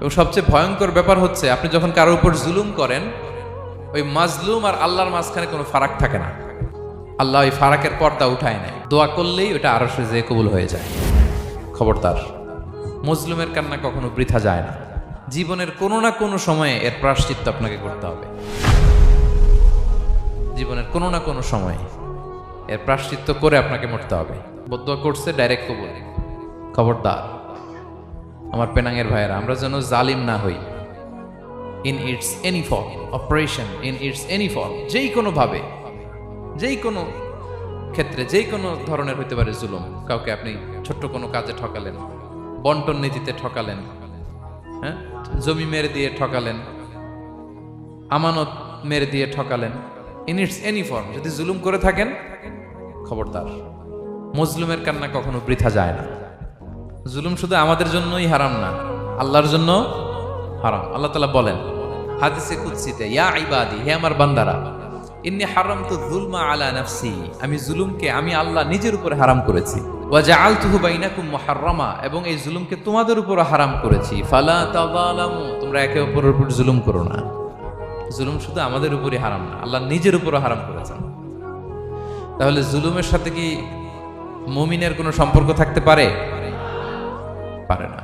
এবং সবচেয়ে ভয়ঙ্কর ব্যাপার হচ্ছে আপনি যখন কারোর উপর জুলুম করেন, ওই মাজলুম আর আল্লাহর মাঝখানে কোনো ফারাক থাকে না। আল্লাহ ওই ফারাকের পর্দা উঠায় নেয়, দোয়া করলেই ওটা আরশে যেয়ে কবুল হয়ে যায়। খবরদার, মজলুমের কান্না কখনো বৃথা যায় না। জীবনের কোনো না কোনো সময়ে এর প্রায়শ্চিত্ত আপনাকে করতে হবে। জীবনের কোনো না কোনো সময়ে এর প্রায়শ্চিত্ত করে আপনাকে মরতে হবে। বদদোয়া করছে, ডাইরেক্ট কবুল। খবরদার আমার পেনাঙ্গের ভাইয়েরা, আমরা যেন জালিম না হই। In it's any form, operation in it's any form, যেই কোনো ভাবে, যেই কোনো ক্ষেত্রে, যেই কোনো ধরনের হইতে পারে জুলুম। কাউকে আপনি ছোট্ট কোনো কাজে ঠকালেন, বন্টন নীতিতে ঠকালেন, হ্যাঁ, জমি মেরে দিয়ে ঠকালেন, আমানত মেরে দিয়ে ঠকালেন, ইন ইটস এনি ফর্ম যদি জুলুম করে থাকেন, খবরদার, মজলুমের কান্না কখনো বৃথা যায় না। জুলুম শুধু আমাদের জন্যই হারাম না, আল্লাহর জন্য হারাম। আল্লাহ তাআলা বলেন হাদিসে কুদসিতে, ইয়া ইবাদি, হে আমার বান্দারা, ইন্নী হারামতু যুলমা আলা নাফসি, আমি জুলুমকে আমি আল্লাহ নিজের উপরে হারাম করেছি। ওয়া জাআলতুহু বাইনাকুম মুহাররামা, এবং এই জুলুমকে তোমাদের উপর হারাম করেছি। ফালা তাযালামু, তোমরা একে অপরের উপর জুলুম করো না। জুলুম শুধু আমাদের উপরই হারাম না, আল্লাহ নিজের উপরও হারাম করেছেন। তাহলে জুলুমের সাথে কি মুমিনের কোনো সম্পর্ক থাকতে পারে? পারে না।